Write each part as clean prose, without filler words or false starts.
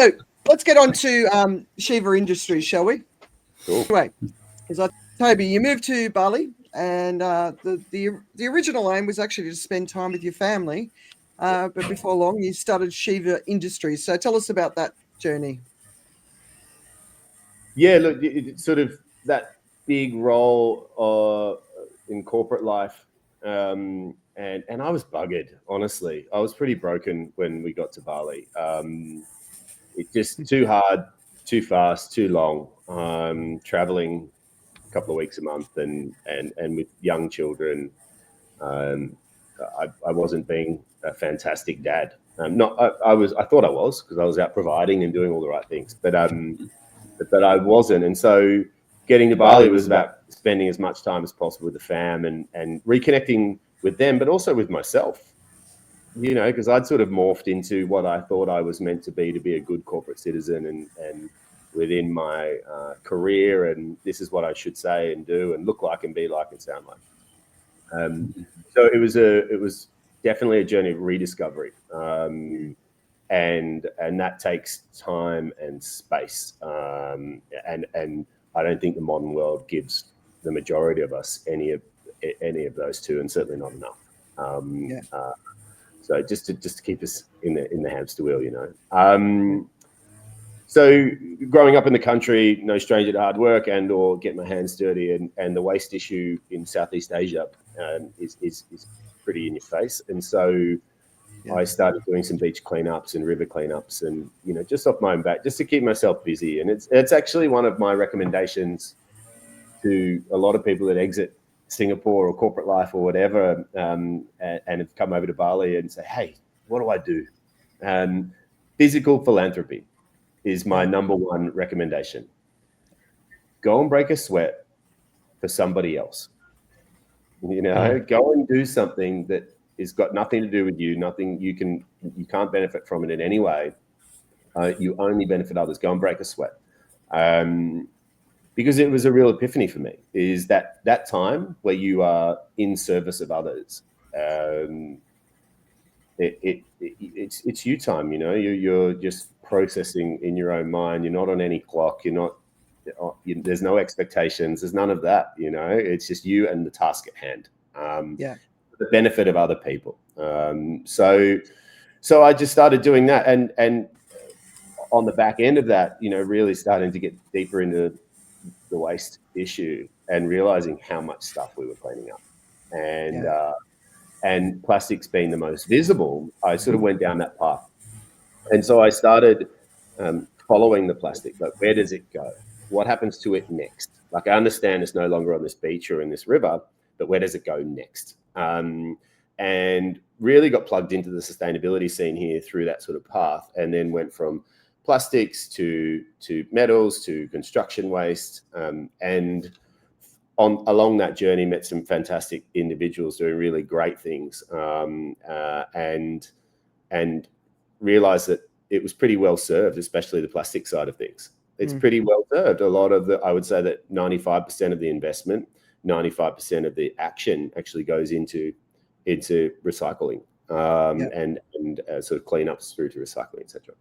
So let's get on to Shiva Industries, shall we? Cool. Anyway, Toby, you moved to Bali, and the original aim was actually to spend time with your family. But before long, you started Shiva Industries. So tell us about that journey. Yeah, look, it's sort of that big role in corporate life, and I was buggered, honestly. I was pretty broken when we got to Bali. It just too hard, too fast, too long. Traveling a couple of weeks a month, and with young children. Um, I wasn't being a fantastic dad. Not I thought I was, because I was out providing and doing all the right things, but I wasn't. And so getting to Bali was about spending as much time as possible with the fam and reconnecting with them, but also with myself, because I'd sort of morphed into what I thought I was meant to be a good corporate citizen, and within my career, and this is what I should say and do and look like and be like and sound like. So it was definitely a journey of rediscovery. And that takes time and space, and I don't think the modern world gives the majority of us any of those two, and certainly not enough. So just to keep us in the hamster wheel, So growing up in the country, no stranger to hard work and or get my hands dirty, and the waste issue in Southeast Asia is pretty in your face, and so. Yeah. I started doing some beach cleanups and river cleanups, and just off my own back, just to keep myself busy. And it's actually one of my recommendations to a lot of people that exit Singapore or corporate life or whatever, and have come over to Bali and say, "Hey, what do I do?" Physical philanthropy is my number one recommendation. Go and break a sweat for somebody else. Go and do something that has got nothing to do with you, nothing you can't benefit from it in any way. You only benefit others. Go and break a sweat. Because it was a real epiphany for me, is that time where you are in service of others. It's you time, you're just processing in your own mind. You're not on any clock. There's no expectations. There's none of that, it's just you and the task at hand. The benefit of other people. So I just started doing that, and on the back end of that, really starting to get deeper into the waste issue and realizing how much stuff we were cleaning up, and plastics being the most visible. I sort of went down that path, and so I started following the plastic. Like, where does it go? What happens to it next? Like, I understand it's no longer on this beach or in this river, but where does it go next? And really got plugged into the sustainability scene here through that sort of path, and then went from plastics to metals to construction waste, and along that journey met some fantastic individuals doing really great things, and realized that it was pretty well served, especially the plastic side of things. It's pretty well served. A lot of I would say that 95% of the investment, 95% of the action actually goes into recycling, and sort of cleanups through to recycling, etc.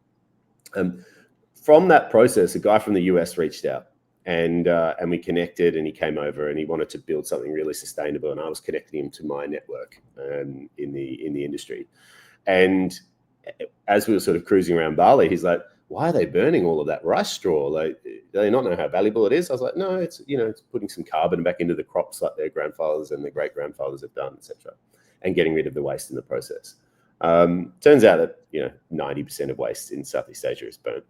From that process, a guy from the US reached out, and we connected, and he came over and he wanted to build something really sustainable, and I was connecting him to my network in the industry. And as we were sort of cruising around Bali, he's like, "Why are they burning all of that rice straw? Like, do they not know how valuable it is?" I was like, "No, it's it's putting some carbon back into the crops like their grandfathers and their great grandfathers have done, etc., and getting rid of the waste in the process." Turns out that 90% of waste in Southeast Asia is burnt,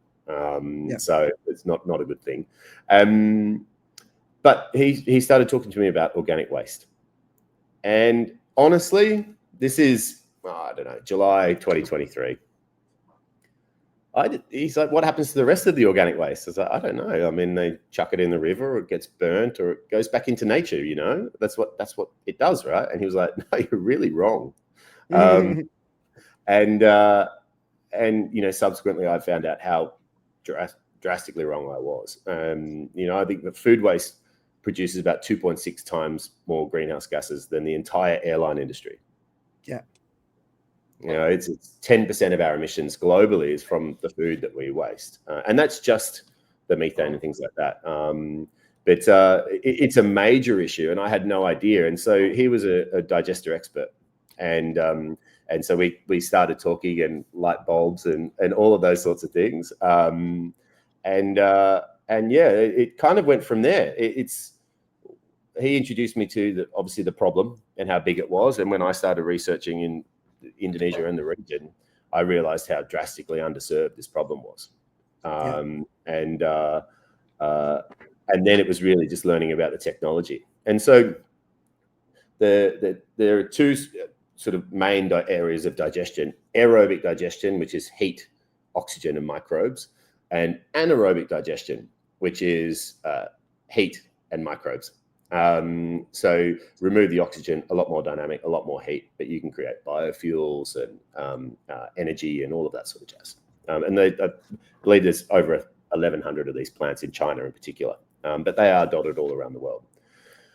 so it's not a good thing. But he started talking to me about organic waste, and honestly, this is I don't know, July 2023. He's like, "What happens to the rest of the organic waste?" I was like, "I don't know. I mean, they chuck it in the river, or it gets burnt, or it goes back into nature. That's what it does, right?" And he was like, "No, you're really wrong." And subsequently, I found out how drastically wrong I was. I think the food waste produces about 2.6 times more greenhouse gases than the entire airline industry. Yeah. You know, it's 10% of our emissions globally is from the food that we waste, and that's just the methane and things like that. But it's a major issue, and I had no idea. And so he was a digester expert, and so we started talking, and light bulbs and all of those sorts of things. And yeah, it kind of went from there. He introduced me to obviously the problem and how big it was, and when I started researching in Indonesia and the region, I realized how drastically underserved this problem was. And then it was really just learning about the technology. And so there are two sort of main areas of digestion: aerobic digestion, which is heat, oxygen, and microbes, and anaerobic digestion, which is heat and microbes. So remove the oxygen, a lot more dynamic, a lot more heat, but you can create biofuels and energy and all of that sort of jazz. And I believe there's over 1,100 of these plants in China in particular, but they are dotted all around the world.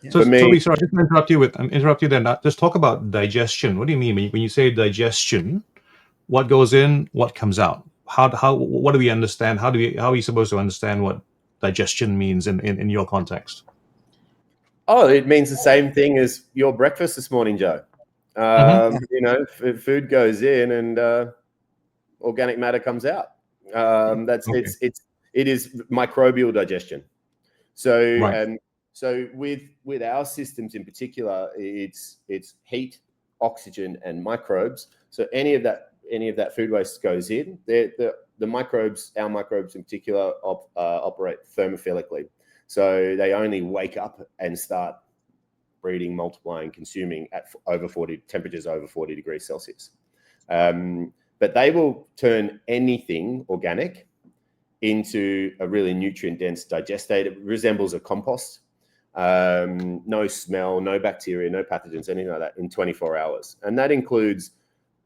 Yeah. So, Toby, sorry, just interrupt you there. Just talk about digestion. What do you mean when you say digestion? What goes in, what comes out? What do we understand? How are we supposed to understand what digestion means in your context? Oh, it means the same thing as your breakfast this morning, Joe. You know, food goes in and organic matter comes out. It is microbial digestion. So right. So with our systems in particular, it's heat, oxygen, and microbes. So any of that food waste goes in. The microbes, our microbes in particular, operate thermophilically. So they only wake up and start breeding, multiplying, consuming at temperatures over 40 degrees Celsius. But they will turn anything organic into a really nutrient-dense digestate. It resembles a compost. No smell, no bacteria, no pathogens, anything like that in 24 hours. And that includes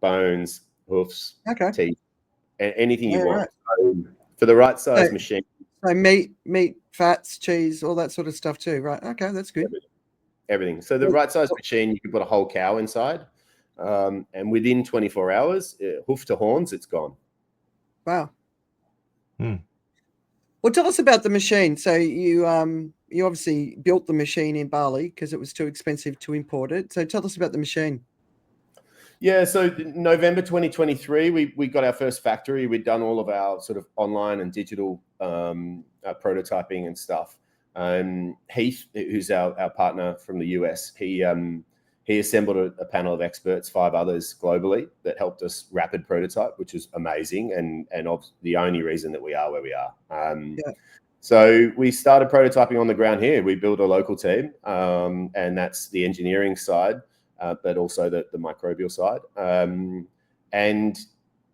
bones, hoofs, teeth, and anything you want. So for the right size machine. So meat, fats, cheese, all that sort of stuff too, right? Okay, that's good. Everything. So the right size machine, you can put a whole cow inside, and within 24 hours, hoof to horns, it's gone. Wow. Well, tell us about the machine. So you obviously built the machine in Bali because it was too expensive to import it. So tell us about the machine. Yeah, so November 2023, we got our first factory. We'd done all of our sort of online and digital prototyping and stuff. Heath, who's our partner from the US, he assembled a panel of experts, 5 others globally, that helped us rapid prototype, which was amazing and the only reason that we are where we are. So we started prototyping on the ground here. We built a local team, and that's the engineering side. But also the microbial side. And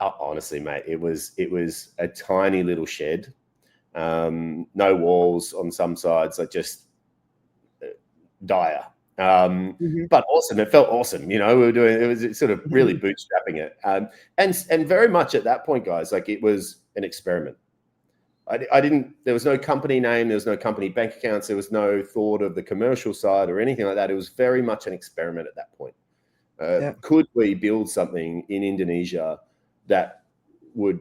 honestly, mate, it was a tiny little shed, no walls on some sides, like just dire. But awesome. It felt awesome. You know, it was sort of really bootstrapping it. And very much at that point, guys, like it was an experiment. There was no company name, there was no company bank accounts, there was no thought of the commercial side or anything like that. It was very much an experiment at that point. Could we build something in Indonesia that would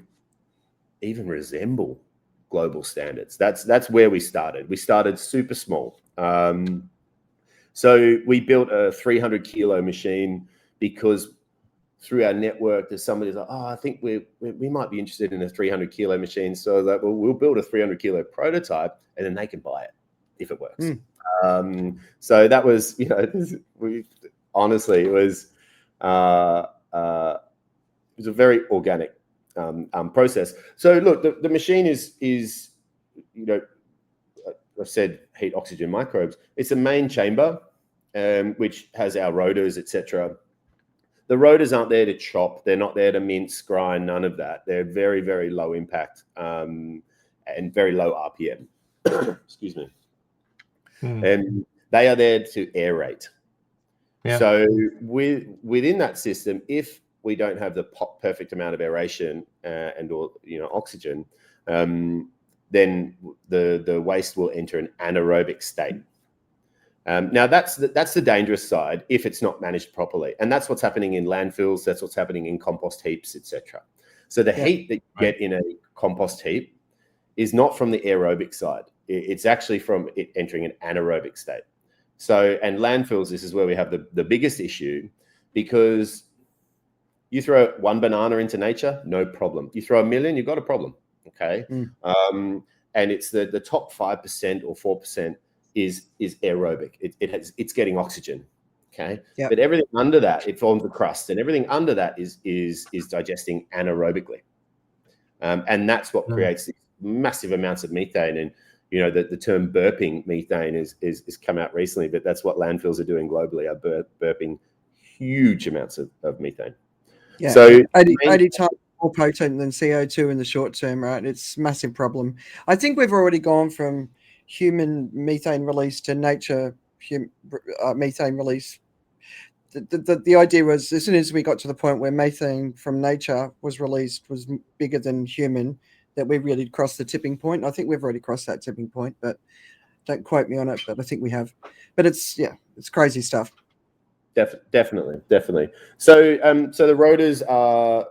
even resemble global standards? That's where we started. We started super small. So we built a 300 kilo machine because through our network, there's somebody who's like, oh, I think we might be interested in a 300 kilo machine. So that we'll build a 300 kilo prototype and then they can buy it if it works. So that was, you know, honestly, it was a very organic process. So look, the machine is, you know, I've said heat, oxygen, microbes. It's a main chamber, which has our rotors, etc. The rotors aren't there to chop. They're not there to mince, grind, none of that. They're very, very low impact and very low RPM. Excuse me. And they are there to aerate. So within that system, if we don't have the perfect amount of aeration and or oxygen, then the waste will enter an anaerobic state. Now that's the dangerous side if it's not managed properly, and that's what's happening in landfills. That's what's happening in compost heaps, etc. So the heat that you get in a compost heap is not from the aerobic side. It's actually from it entering an anaerobic state. So, and landfills, this is where we have the biggest issue, because you throw one banana into nature, no problem. You throw a million, you've got a problem. Okay. And it's the top 5% or 4% is aerobic. It's getting oxygen. Okay. Yep. But everything under that, it forms a crust, and everything under that is digesting anaerobically. And that's what creates these massive amounts of methane. And you know, the term burping methane is come out recently, but that's what landfills are doing globally, are burping huge amounts of methane. Yeah, so 80 times more potent than CO2 in the short term, right? It's a massive problem. I think we've already gone from human methane release to nature methane release. The idea was, as soon as we got to the point where methane from nature was released was bigger than human, that we really crossed the tipping point. I think we've already crossed that tipping point, but don't quote me on it, but I think we have. But it's crazy stuff. Definitely. So the rotors are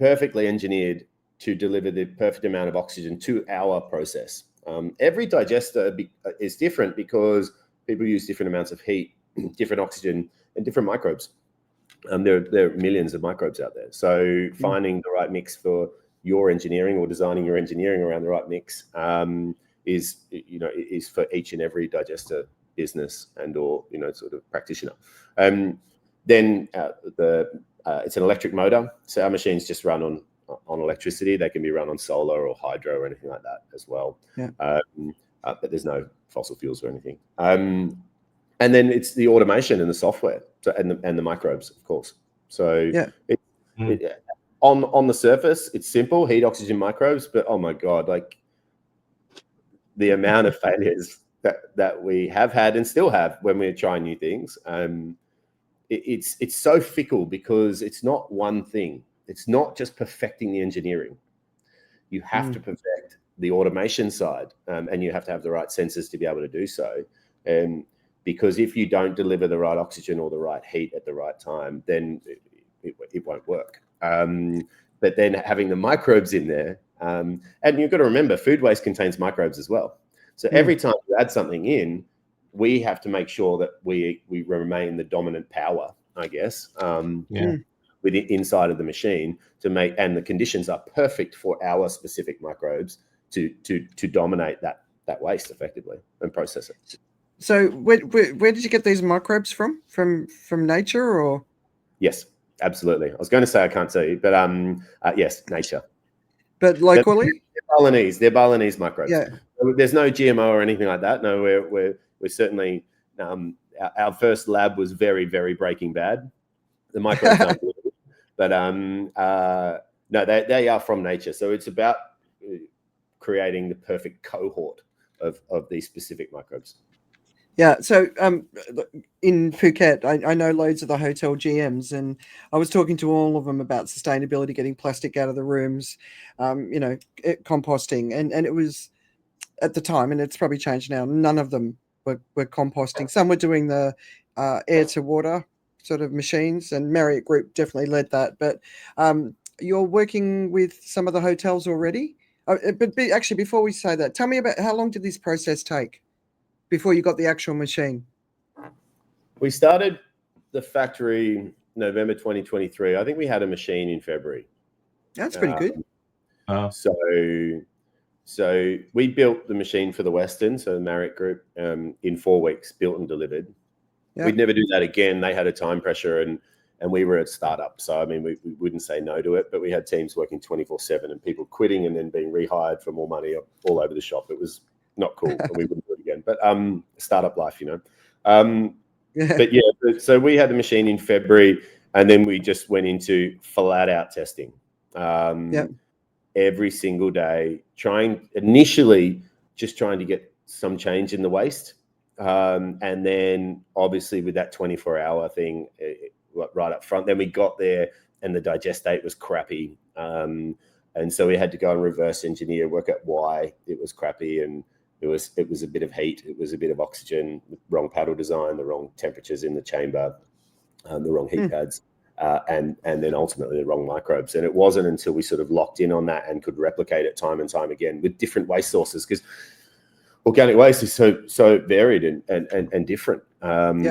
perfectly engineered to deliver the perfect amount of oxygen to our process. Every digester is different because people use different amounts of heat, different oxygen, and different microbes. There are millions of microbes out there. So finding the right mix for your engineering, or designing your engineering around the right mix, is for each and every digester business and or sort of practitioner. Then it's an electric motor, so our machines just run on electricity. They can be run on solar or hydro or anything like that as well. But there's no fossil fuels or anything. And then it's the automation and the software, and the microbes, of course. So on the surface, it's simple: heat, oxygen, microbes. But oh my god, like the amount of failures that we have had and still have when we're trying new things. It's so fickle because it's not one thing. It's not just perfecting the engineering. You have to perfect the automation side, and you have to have the right sensors to be able to do so. Because if you don't deliver the right oxygen or the right heat at the right time, then it won't work. But then having the microbes in there, and you've got to remember, food waste contains microbes as well. So every time you add something in, we have to make sure that we remain the dominant power, I guess, within inside of the machine to make, and the conditions are perfect for our specific microbes to dominate that waste effectively and process it. So where did you get these microbes from? From nature, or? Yes, absolutely. I was going to say I can't tell you, but yes, nature. But locally? They're Balinese microbes. Yeah. There's no GMO or anything like that. No, we're certainly, our first lab was very, very Breaking Bad. The microbes aren't good, but no, they are from nature. So it's about creating the perfect cohort of these specific microbes. Yeah, so in Phuket, I know loads of the hotel GMs, and I was talking to all of them about sustainability, getting plastic out of the rooms, composting, and it was at the time, and it's probably changed now, none of them were composting. Some were doing the air to water sort of machines, and Marriott Group definitely led that. But you're working with some of the hotels already. But actually, before we say that, tell me about how long did this process take before you got the actual machine? We started the factory November 2023. I think we had a machine in February. That's pretty good. So we built the machine for the Western, so the Marriott Group, in 4 weeks, built and delivered. Yeah. We'd never do that again. They had a time pressure, and we were a startup. So, I mean, we wouldn't say no to it, but we had teams working 24/7 and people quitting and then being rehired for more money all over the shop. It was not cool, and we wouldn't do it again. But startup life, But yeah, so we had the machine in February, and then we just went into flat out testing. Every single day, initially just trying to get some change in the waste. And then obviously with that 24-hour thing right up front, then we got there and the digestate was crappy. And so we had to go and reverse engineer, work out why it was crappy, and It was a bit of heat. It was a bit of oxygen, the wrong paddle design, the wrong temperatures in the chamber, the wrong heat pads, and then ultimately the wrong microbes. And it wasn't until we sort of locked in on that and could replicate it time and time again with different waste sources, because organic waste is so varied and different. And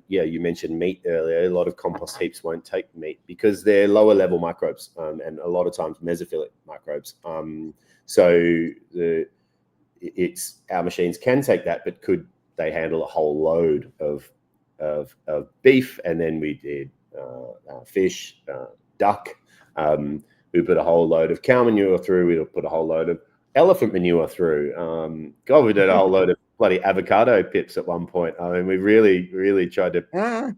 you mentioned meat earlier. A lot of compost heaps won't take meat because they're lower level microbes, and a lot of times mesophilic microbes. So our machines can take that, but could they handle a whole load of beef? And then we did fish, duck. We put a whole load of cow manure through. We put a whole load of elephant manure through. We did a whole load of bloody avocado pips at one point. I mean, we really tried to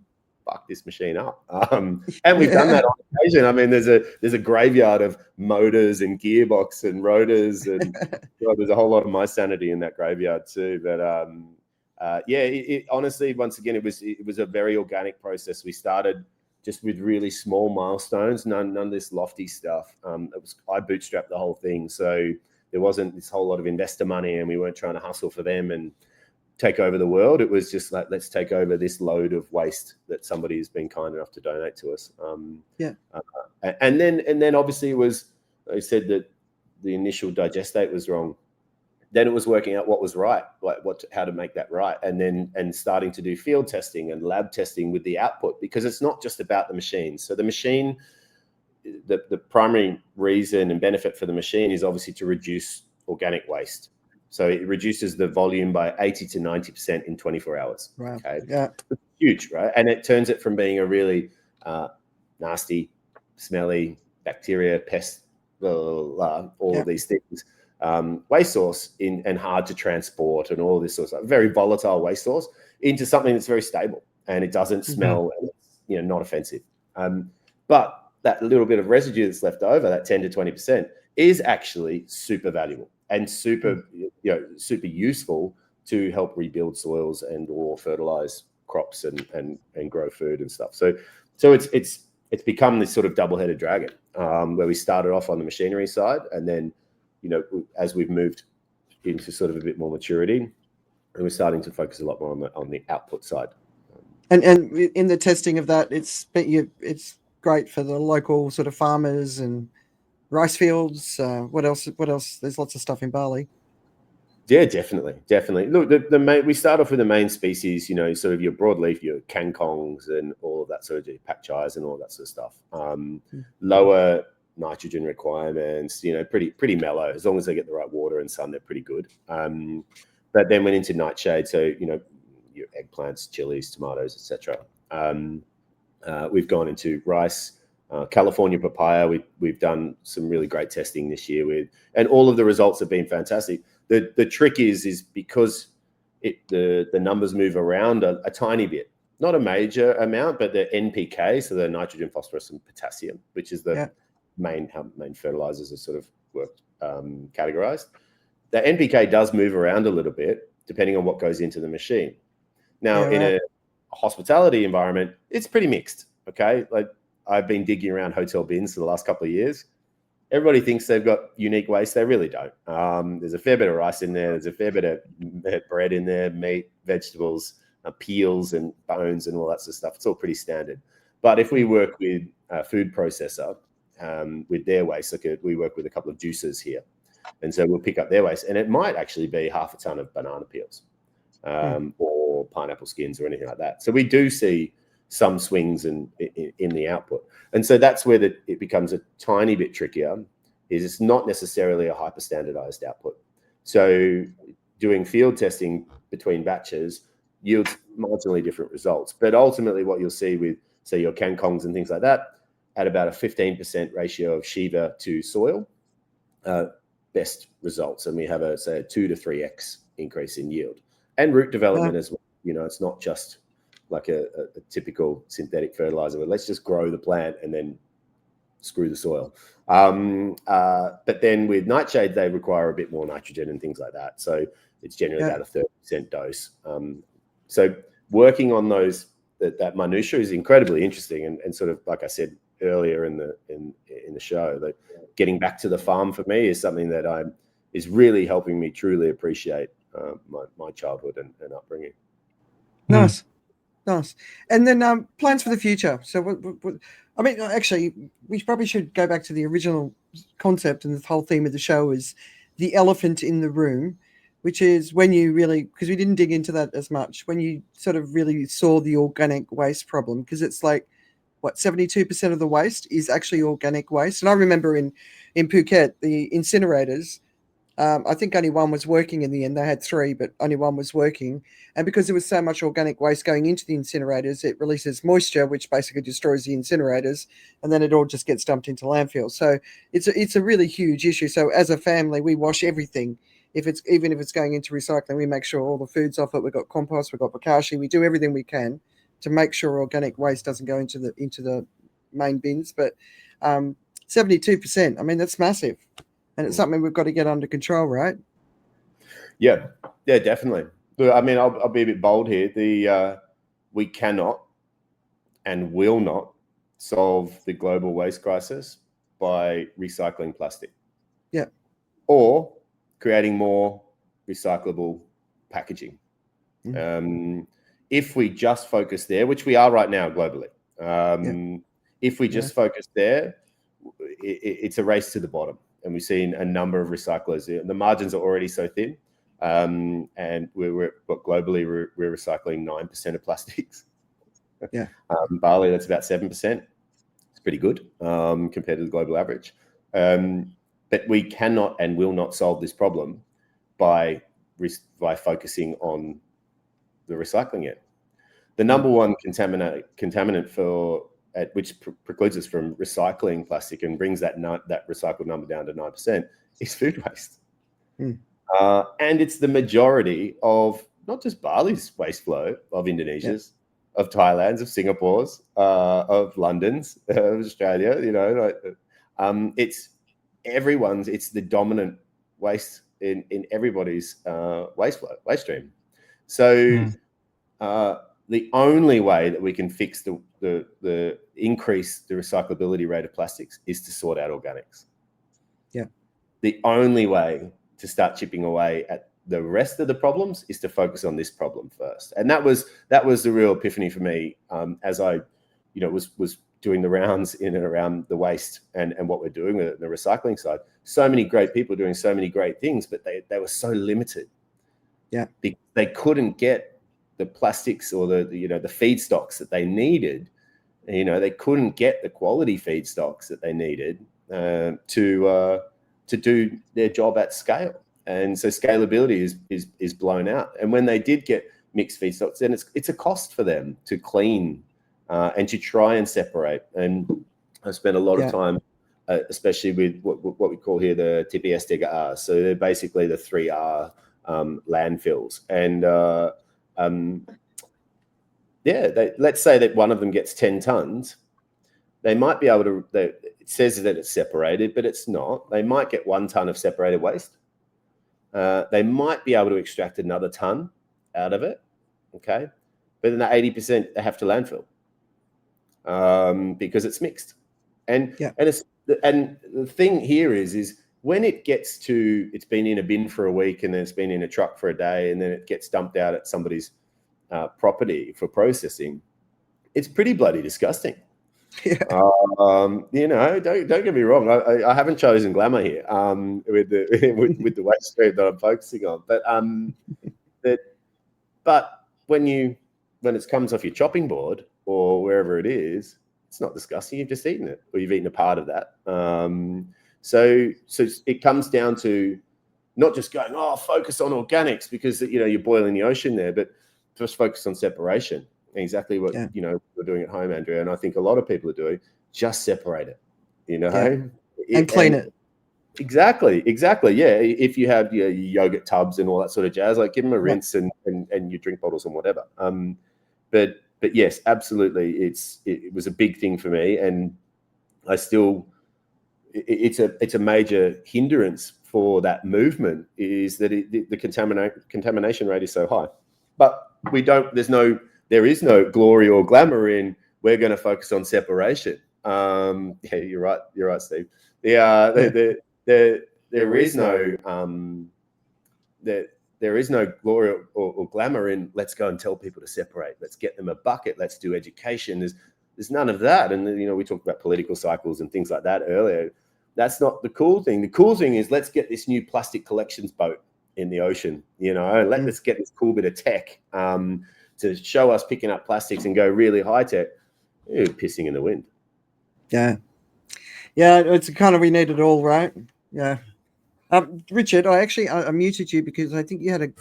fuck this machine up, and we've done that on occasion. I mean, there's a graveyard of motors and gearbox and rotors, and there's a whole lot of my sanity in that graveyard too. But honestly, once again, it was a very organic process. We started just with really small milestones, none of this lofty stuff. I bootstrapped the whole thing, so there wasn't this whole lot of investor money, and we weren't trying to hustle for them and take over the world. It was just like, let's take over this load of waste that somebody has been kind enough to donate to us. And then obviously it was, I said that the initial digestate was wrong. Then it was working out what was right, like how to make that right. And starting to do field testing and lab testing with the output, because it's not just about the machine. So the machine, the primary reason and benefit for the machine is obviously to reduce organic waste. So it reduces the volume by 80 to 90% in 24 hours. Wow. Okay. Yeah. It's huge, right? And it turns it from being a really nasty, smelly bacteria, pest, all of these things, waste source and hard to transport and all this sort of stuff, very volatile waste source, into something that's very stable and it doesn't smell, and it's, not offensive. But that little bit of residue that's left over, that 10 to 20%, is actually super valuable and super useful to help rebuild soils and or fertilize crops and grow food and stuff. So it's become this sort of double-headed dragon, where we started off on the machinery side, and then as we've moved into sort of a bit more maturity, and we're starting to focus a lot more on the output side. And in the testing of that, it's great for the local sort of farmers and rice fields. What else? There's lots of stuff in Bali. Yeah, definitely. Look, we start off with the main species, sort of your broadleaf, your kangkongs and all of that sort of pak chais and all that sort of stuff. Lower nitrogen requirements, pretty mellow. As long as they get the right water and sun, they're pretty good. But then went into nightshade, so your eggplants, chilies, tomatoes, etc. We've gone into rice. California papaya, we've done some really great testing this year with, and all of the results have been fantastic. The trick is because the numbers move around a tiny bit, not a major amount, but the NPK, so the nitrogen, phosphorus, and potassium, which is the main fertilizers are sort of worked categorized. The NPK does move around a little bit depending on what goes into the machine. Now, in a hospitality environment, it's pretty mixed. Okay, like I've been digging around hotel bins for the last couple of years. Everybody thinks they've got unique waste. They really don't. There's a fair bit of rice in there. There's a fair bit of bread in there, meat, vegetables, peels and bones and all that sort of stuff. It's all pretty standard. But if we work with a food processor with their waste, we work with a couple of juicers here. And so we'll pick up their waste. And it might actually be half a ton of banana peels or pineapple skins or anything like that. So we do see some swings in the output. And so that's where it becomes a tiny bit trickier, is it's not necessarily a hyper standardized output. So doing field testing between batches yields marginally different results. But ultimately what you'll see with, say, your kangkongs and things like that, at about a 15% ratio of Shiva to soil, best results. And we have a 2 to 3x increase in yield and root development as well. It's not just like a typical synthetic fertilizer where let's just grow the plant and then screw the soil. But then with nightshade, they require a bit more nitrogen and things like that. So it's generally about a 30% dose. So working on that minutia is incredibly interesting. And sort of, like I said earlier in the show, that getting back to the farm for me is something that I'm is really helping me truly appreciate my childhood and upbringing. Nice. And then plans for the future. So what I mean, actually, we probably should go back to the original concept, and the whole theme of the show is the elephant in the room, which is when you really, because we didn't dig into that as much, when you sort of really saw the organic waste problem, because it's like, what, 72% of the waste is actually organic waste. And I remember in Phuket, the incinerators, I think only one was working in the end. They had 3, but only one was working. And because there was so much organic waste going into the incinerators, it releases moisture, which basically destroys the incinerators, and then it all just gets dumped into landfill. So it's a really huge issue. So as a family, we wash everything. Even if it's going into recycling, we make sure all the food's off it. We've got compost, we've got bokashi. We do everything we can to make sure organic waste doesn't go into the main bins. But 72%, I mean, that's massive. And it's something we've got to get under control, right? Yeah, definitely. Look, I mean, I'll be a bit bold here. We cannot and will not solve the global waste crisis by recycling plastic. Yeah. Or creating more recyclable packaging. If we just focus there, which we are right now globally, if we just focus there, it's a race to the bottom. And we've seen a number of recyclers. The margins are already so thin, and globally we're recycling 9% of plastics. Yeah, Bali, that's about 7%. It's pretty good compared to the global average. But we cannot and will not solve this problem by focusing on the recycling it. The number one contaminant which precludes us from recycling plastic and brings that recycled number down to 9% is food waste. And it's the majority of not just Bali's waste flow, of Indonesia's, of Thailand's, of Singapore's, of London's, of Australia, it's everyone's, it's the dominant waste in everybody's waste stream. So the only way that we can fix the increase the recyclability rate of plastics is to sort out organics. Yeah. The only way to start chipping away at the rest of the problems is to focus on this problem first. And that was the real epiphany for me as I, was doing the rounds in and around the waste and what we're doing with it, the recycling side. So many great people doing so many great things, but they were so limited. Yeah. They couldn't get the plastics or the feedstocks that they needed. They couldn't get the quality feedstocks that they needed to do their job at scale. And so scalability is blown out. And when they did get mixed feedstocks, then it's a cost for them to clean and to try and separate. And I spent a lot of time, especially with what we call here the TPS TR. So they're basically the 3R landfills. And let's say that one of them gets 10 tons. They might be able to, it says that it's separated, but it's not. They might get 1 ton of separated waste. They might be able to extract another ton out of it, okay? But then the 80% they have to landfill because it's mixed. And the thing here is when it gets to, it's been in a bin for a week and then it's been in a truck for a day and then it gets dumped out at somebody's property for processing, it's pretty bloody disgusting. Yeah. Don't get me wrong. I haven't chosen glamour here with the waste stream that I'm focusing on. But when it comes off your chopping board or wherever it is, it's not disgusting. You've just eaten it, or you've eaten a part of that. So it comes down to not just going, focus on organics because you're boiling the ocean there, but just focus on separation. Exactly what we're doing at home, Andrea, and I think a lot of people are doing. Just separate it, and clean it. Exactly. Yeah, if you have your yogurt tubs and all that sort of jazz, like give them a rinse and your drink bottles and whatever. But yes, absolutely, it was a big thing for me, and I still it's a major hindrance for that movement is that the contamination rate is so high, but there is no glory or glamour in we're going to focus on separation. You're right, Steve. there is no there is no glory or glamour in let's go and tell people to separate. Let's get them a bucket. Let's do education. There's none of that. And we talked about political cycles and things like that earlier. That's not the cool thing. The cool thing is let's get this new plastic collections boat in the ocean. Let's get this cool bit of tech to show us picking up plastics and go really high tech. Pissing in the wind. Yeah, it's kind of we need it all, right? Yeah. Richard, I muted you because I think you had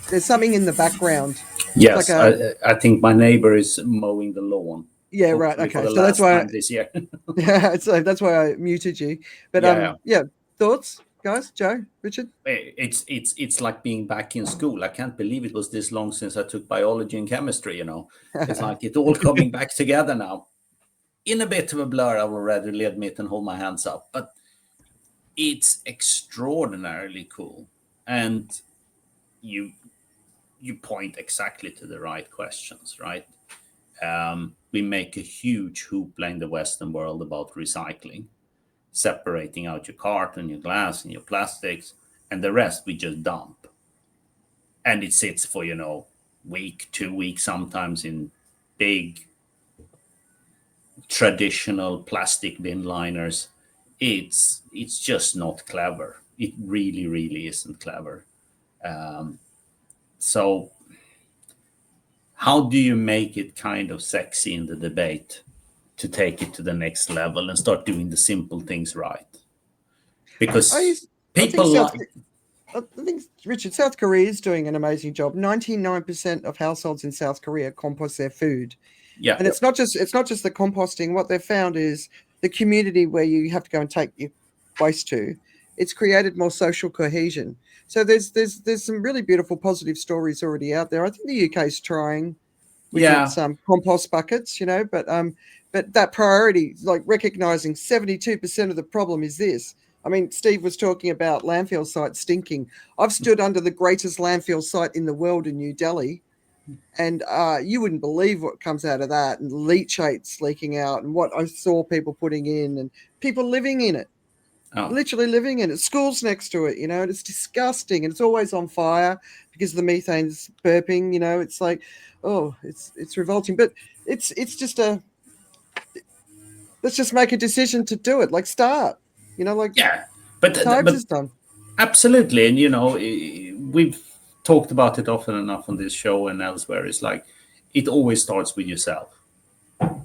there's something in the background. Yes, like I think my neighbor is mowing the lawn. Yeah, right. Okay, so that's why this year. Yeah, so that's why I muted you. But thoughts, guys? Joe, Richard? It's like being back in school. I can't believe it was this long since I took biology and chemistry. It's like it's all coming back together now. In a bit of a blur, I will readily admit and hold my hands up, but it's extraordinarily cool, and you point exactly to the right questions, right? We make a huge hoopla in the Western world about recycling, separating out your carton, your glass, and your plastics, and the rest we just dump. And it sits for, week, 2 weeks, sometimes in big traditional plastic bin liners. It's just not clever. It really, really isn't clever. So how do you make it kind of sexy in the debate to take it to the next level and start doing the simple things right? Because I think, Richard, South Korea is doing an amazing job. 99% of households in South Korea compost their food. Yeah. And it's not just the composting. What they've found is the community where you have to go and take your waste to, it's created more social cohesion. So there's some really beautiful positive stories already out there. I think the UK is trying with some compost buckets, but that priority, like recognizing 72% of the problem is this. I mean, Steve was talking about landfill sites stinking. I've stood under the greatest landfill site in the world in New Delhi, and you wouldn't believe what comes out of that, and leachates leaking out, and what I saw people putting in, and people living in it. Literally living in it. Schools next to it, and it's disgusting, and it's always on fire because the methane's burping. It's like, it's revolting. But it's just let's just make a decision to do it. Like start, but Times is done. Absolutely, and we've talked about it often enough on this show and elsewhere. It's like it always starts with yourself.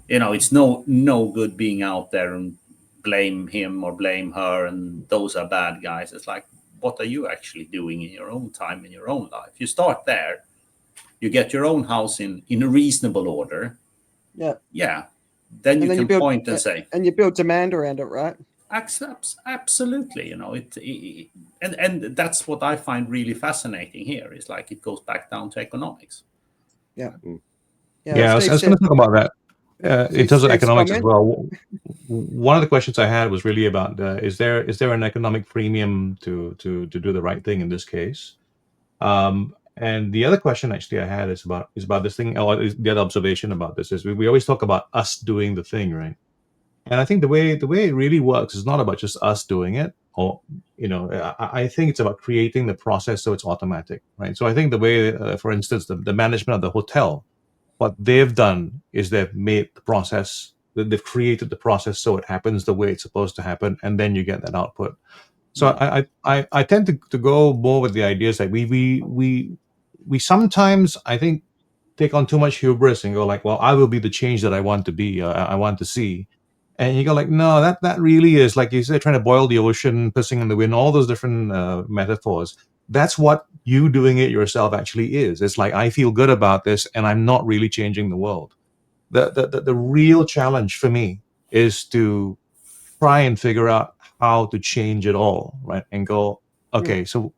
It's no good being out there and blame him or blame her and those are bad guys. It's like, what are you actually doing in your own time, in your own life? You start there, you get your own house in a reasonable order. Then you can point and say, and you build demand around it, right? Absolutely. And that's what I find really fascinating here is like it goes back down to economics. I was going to talk about that. In terms of economics as well, one of the questions I had was really about is there an economic premium to do the right thing in this case? And the other question actually I had is about this thing. The other observation about this is we always talk about us doing the thing, right? And I think the way it really works is not about just us doing it, or I think it's about creating the process so it's automatic, right? So I think the way, for instance, the management of the hotel. What they've done is they've made the process, they've created the process so it happens the way it's supposed to happen, and then you get that output. So I tend to go more with the ideas that we sometimes, I think, take on too much hubris and go like, well, I will be the change that I want to be, I want to see. And you go like, no, that really is, like you said, trying to boil the ocean, pissing in the wind, all those different metaphors. That's what you doing it yourself actually is. It's like, I feel good about this and I'm not really changing the world. The real challenge for me is to try and figure out how to change it all, right? And go, okay, so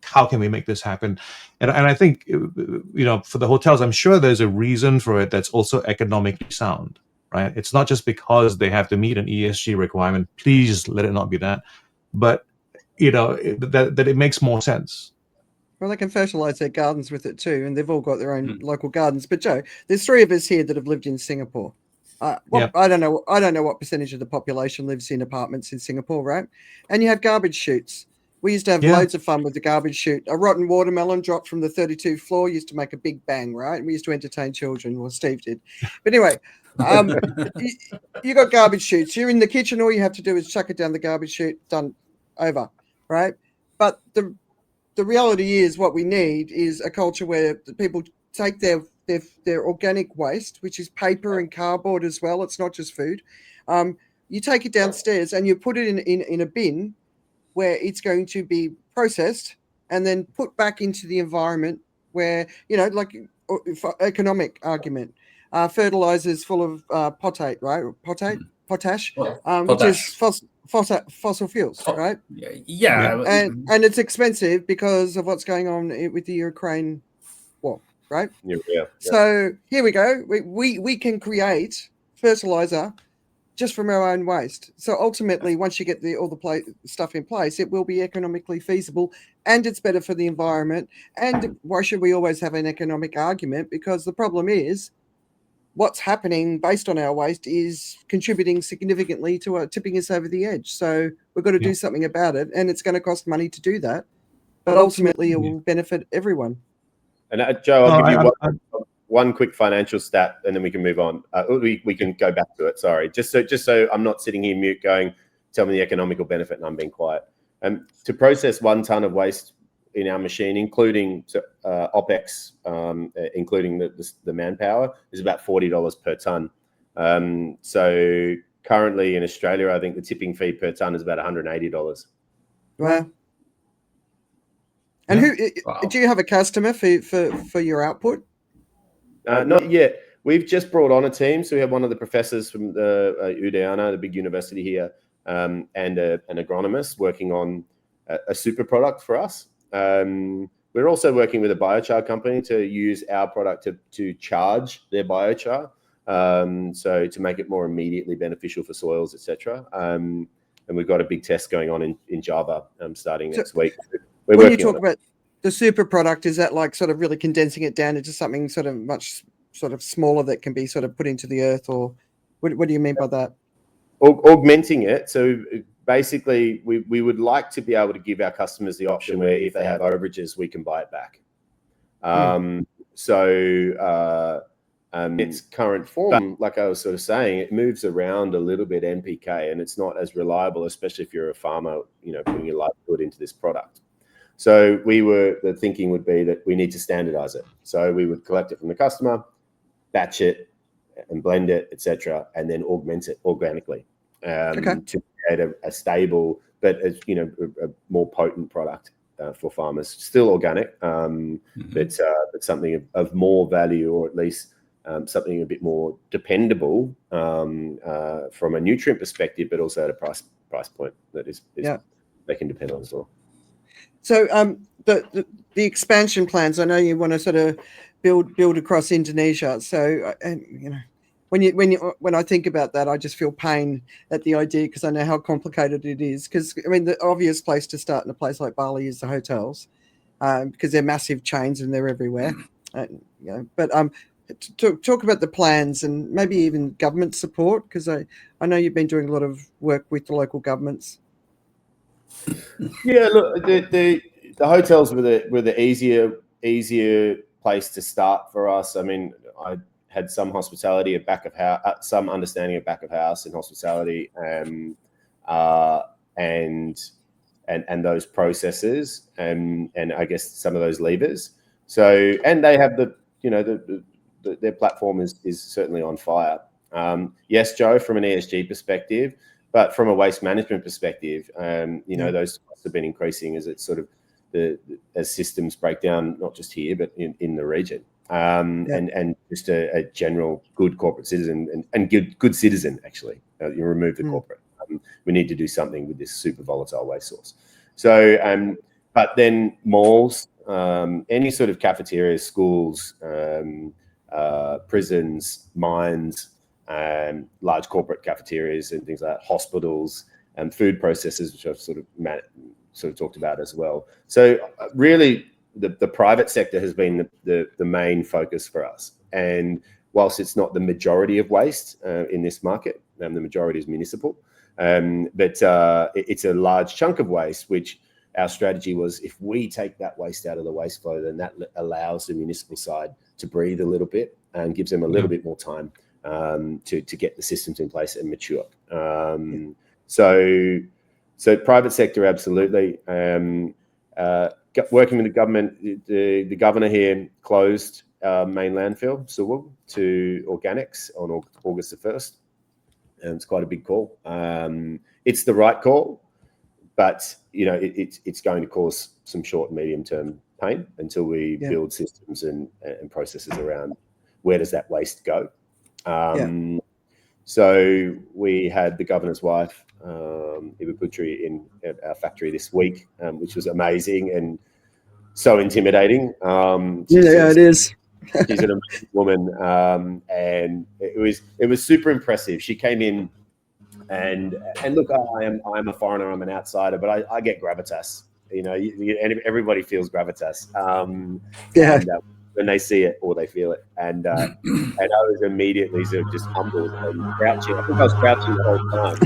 how can we make this happen? And I think, for the hotels, I'm sure there's a reason for it that's also economically sound, right? It's not just because they have to meet an ESG requirement. Please let it not be that. But that it makes more sense. Well, they can fertilize their gardens with it too, and they've all got their own local gardens. But Joe, there's three of us here that have lived in Singapore. I don't know what percentage of the population lives in apartments in Singapore, right? And you have garbage chutes. We used to have loads of fun with the garbage chute. A rotten watermelon dropped from the 32th floor used to make a big bang, right? We used to entertain children, well, Steve did. But anyway, you got garbage chutes. You're in the kitchen, all you have to do is chuck it down the garbage chute, done, over, right? But the reality is what we need is a culture where the people take their organic waste, which is paper and cardboard as well. It's not just food. You take it downstairs and you put it in a bin where it's going to be processed and then put back into the environment where, like for economic argument, fertilizers full of potate, right? Potash, which is fossil fuels, right? Yeah. And it's expensive because of what's going on with the Ukraine war, right? Yeah. So here we go. We can create fertilizer just from our own waste. So ultimately, once you get all the stuff in place, it will be economically feasible, and it's better for the environment. And why should we always have an economic argument? Because the problem is, what's happening based on our waste is contributing significantly to tipping us over the edge. So we've got to do something about it, and it's going to cost money to do that. But ultimately, it will benefit everyone. And Joe, I'll give you one quick financial stat, and then we can move on. We can go back to it. Sorry, just so I'm not sitting here mute, going, tell me the economical benefit, and I'm being quiet. To process 1 ton of waste in our machine, including OPEX, including the manpower, is about $40 per ton. So currently in Australia, I think the tipping fee per ton is about $180. Wow. And do you have a customer for your output? Not yet. We've just brought on a team. So we have one of the professors from the Udayana, the big university here, and an agronomist working on a super product for us. We're also working with a biochar company to use our product to charge their biochar, so to make it more immediately beneficial for soils, etc. And we've got a big test going on in Java starting next week. When you talk about the super product, is that like sort of really condensing it down into something sort of much sort of smaller that can be sort of put into the earth, or what do you mean by that? Augmenting it. So basically, we would like to be able to give our customers the option where if they have overages, we can buy it back. Its current form, like I was sort of saying, it moves around a little bit NPK, and it's not as reliable, especially if you're a farmer, putting your livelihood into this product. So the thinking would be that we need to standardize it. So we would collect it from the customer, batch it, and blend it, etc., and then augment it organically to create a stable, but a more potent product for farmers. Still organic, but something of more value, or at least something a bit more dependable from a nutrient perspective, but also at a price point that is they can depend on as well. So the expansion plans, I know you want to sort of build across Indonesia. So when I think about that, I just feel pain at the idea, because I know how complicated it is. Because I mean, the obvious place to start in a place like Bali is the hotels, because they're massive chains and they're everywhere. But talk about the plans and maybe even government support, because I know you've been doing a lot of work with the local governments. Yeah, look, the hotels were the easier place to start for us. I mean, I had some hospitality at back of house, some understanding of back of house and hospitality, and those processes, and I guess some of those levers. So, and they have their platform is certainly on fire. Yes, Joe, from an ESG perspective. But from a waste management perspective, those costs have been increasing as it's sort of as systems break down, not just here, but in the region. And just a general good corporate citizen and good citizen, actually. You remove the corporate. We need to do something with this super volatile waste source. So, but then malls, any sort of cafeterias, schools, prisons, mines, large corporate cafeterias and things like that, hospitals and food processors, which I've sort of talked about as well. So really the private sector has been the main focus for us. And whilst it's not the majority of waste in this market, the majority is municipal, but it's a large chunk of waste, which our strategy was, if we take that waste out of the waste flow, then that allows the municipal side to breathe a little bit and gives them a little bit more time to get the systems in place and mature. So private sector, absolutely. Working with the government, the governor here closed main landfill, Sewell, to organics on August the 1st. And it's quite a big call. It's the right call, but it's going to cause some short and medium term pain until we build systems and processes around where does that waste go. So we had the governor's wife, Ibu Putri, in our factory this week, which was amazing and so intimidating. It is. She's an amazing woman, and it was super impressive. She came in, and look, I am a foreigner, I'm an outsider, but I get gravitas. And everybody feels gravitas. And, when they see it or they feel it, and I was immediately sort of just humbled and crouching. I think I was crouching the whole time,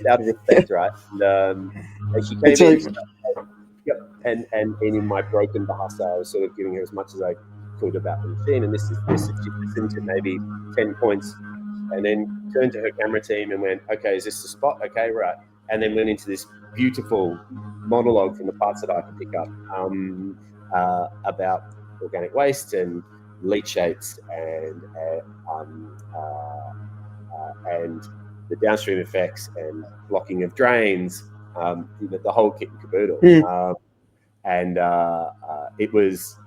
out of respect, right? And she came in. And in my broken Bahasa, I was sort of giving her as much as I could about the machine. And this is she listened to maybe 10 points, and then turned to her camera team and went, "Okay, is this the spot? Okay, right." And then went into this beautiful monologue from the parts that I could pick up about organic waste and leachates and the downstream effects and blocking of drains, the whole kit and caboodle. And it was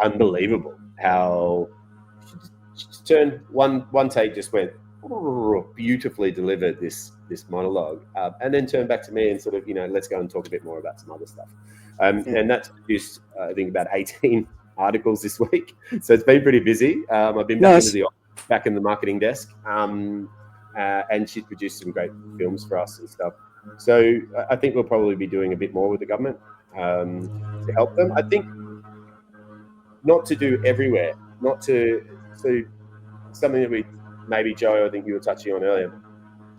unbelievable how she just turned one take, just went beautifully delivered this monologue, and then turned back to me and sort of, let's go and talk a bit more about some other stuff. And that's produced, I think, about 18 articles this week. So it's been pretty busy. I've been back in the marketing desk, and she's produced some great films for us and stuff. So I think we'll probably be doing a bit more with the government to help them. I think not to do everywhere, so something that we maybe, Joe, I think you were touching on earlier.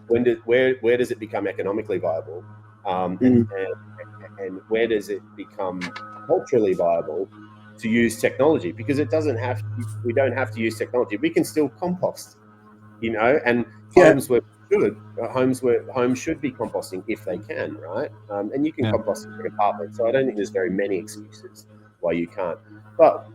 Where does it become economically viable, and where does it become culturally viable to use technology? Because we don't have to use technology. We can still compost, and homes should be composting if they can, right? And you can compost in your apartment. So I don't think there's very many excuses why you can't. But